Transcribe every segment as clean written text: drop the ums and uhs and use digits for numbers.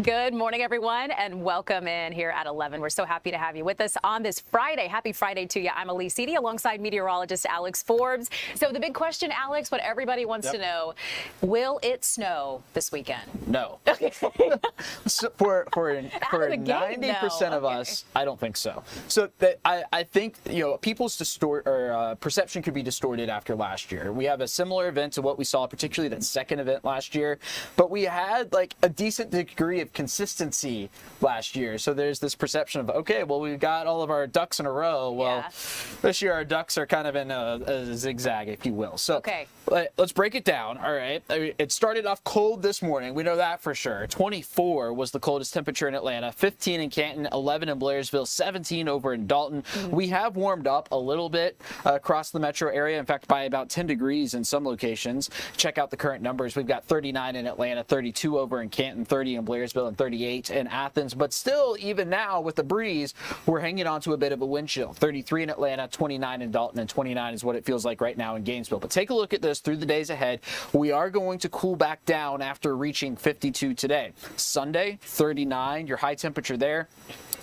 Good morning, everyone, and welcome in here at 11. We're so happy to have you with us on this Friday. Happy Friday to you. I'm Elise Edie alongside meteorologist Alex Forbes. So the big question, Alex, what everybody wants to know, will it snow this weekend? No. Okay. So for 90% of us, I don't think so. So I think, people's perception could be distorted after last year. We have a similar event to what we saw, particularly that second event last year, but we had like a decent degree of consistency last year. So there's this perception of, okay, well, we've got all of our ducks in a row. Well, this year our ducks are kind of in a zigzag, if you will. So let's break it down. All right. It started off cold this morning. We know that for sure. 24 was the coldest temperature in Atlanta, 15 in Canton, 11 in Blairsville, 17 over in Dalton. We have warmed up a little bit across the metro area. In fact, by about 10 degrees in some locations. Check out the current numbers. We've got 39 in Atlanta, 32 over in Canton, 30 in Blairsville, and 38 in Athens. But still, even now with the breeze, we're hanging on to a bit of a wind chill. 33 in Atlanta, 29 in Dalton, and 29 is what it feels like right now in Gainesville. But take a look at this through the days ahead. We are going to cool back down after reaching 52 today. Sunday, 39, your high temperature there.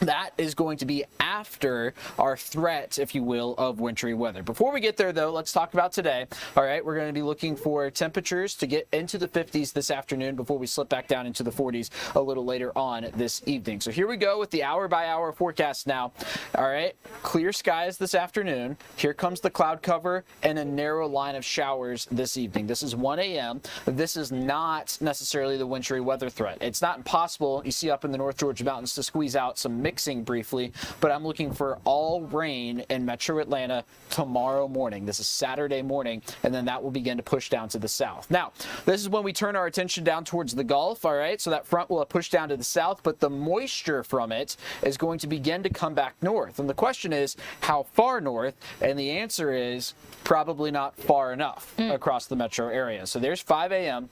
That is going to be after our threat, if you will, of wintry weather. Before we get there, though, let's talk about today. All right, we're going to be looking for temperatures to get into the 50s this afternoon before we slip back down into the 40s a little later on this evening. So here we go with the hour-by-hour forecast now. All right, clear skies this afternoon. Here comes the cloud cover and a narrow line of showers this evening. This is 1 a.m. This is not necessarily the wintry weather threat. It's not impossible, you see up in the North Georgia mountains, to squeeze out some mixing briefly, but I'm looking for all rain in metro Atlanta tomorrow morning. This is Saturday morning, and then that will begin to push down to the south. Now, this is when we turn our attention down towards the Gulf, all right? So that front will push down to the south, but the moisture from it is going to begin to come back north. And the question is, how far north? And the answer is probably not far enough across the metro area. So there's 5 a.m.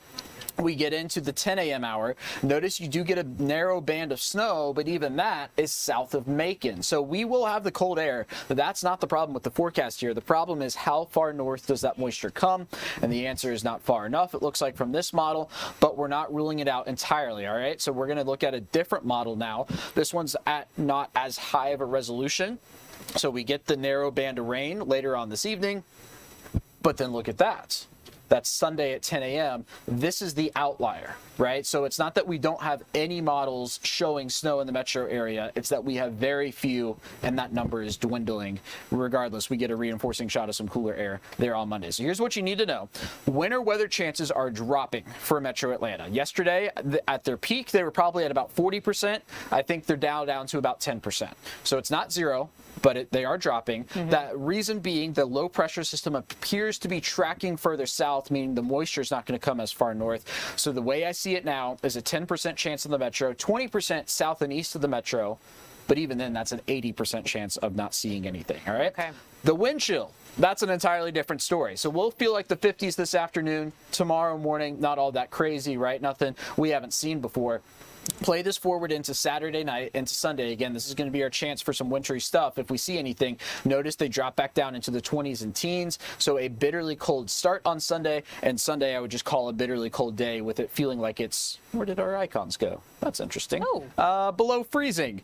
We get into the 10 a.m. hour. Notice you do get a narrow band of snow, but even that is south of Macon. So we will have the cold air, but that's not the problem with the forecast here. The problem is how far north does that moisture come? And the answer is not far enough, it looks like, from this model, but we're not ruling it out entirely, all right? So we're going to look at a different model now. This one's at not as high of a resolution. So we get the narrow band of rain later on this evening, but then look at that. That's Sunday at 10 a.m. This is the outlier, right? So it's not that we don't have any models showing snow in the metro area. It's that we have very few, and that number is dwindling. Regardless, we get a reinforcing shot of some cooler air there on Monday. So here's what you need to know. Winter weather chances are dropping for metro Atlanta. Yesterday, at their peak, they were probably at about 40%. I think they're down to about 10%. So it's not zero, but they are dropping. That reason being the low pressure system appears to be tracking further south, meaning the moisture is not going to come as far north. So the way I see it now is a 10% chance in the metro, 20% south and east of the metro, but even then that's an 80% chance of not seeing anything, all right? Okay. The wind chill, that's an entirely different story. So we'll feel like the 50s this afternoon, tomorrow morning, not all that crazy, right? Nothing we haven't seen before. Play this forward into Saturday night, into Sunday. Again, this is going to be our chance for some wintry stuff. If we see anything, notice they drop back down into the 20s and teens. So a bitterly cold start on Sunday, and Sunday I would just call a bitterly cold day with it feeling like it's, where did our icons go? That's interesting. Below freezing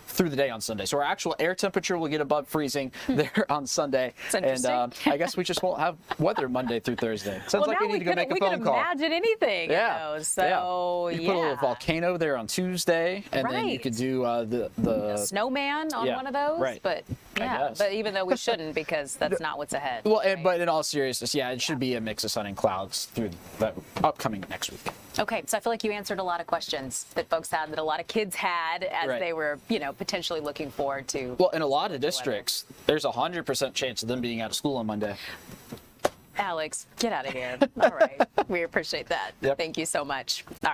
through the day on Sunday. So our actual air temperature will get above freezing there on Sunday. And I guess we just won't have weather Monday through Thursday. Sounds like we need to go make a phone call. We could imagine anything. Yeah. So, you put a little volcano there on Tuesday, and then you could do the snowman on one of those. Right. But but even though we shouldn't, because that's not what's ahead. Well, but in all seriousness, it should be a mix of sun and clouds through the upcoming next week. Okay, so I feel like you answered a lot of questions that folks had, that a lot of kids had as they were, potentially looking forward to. Well, in a lot of districts, there's a 100% chance of them being out of school on Monday. Alex, get out of here. All right. We appreciate that. Thank you so much. All right.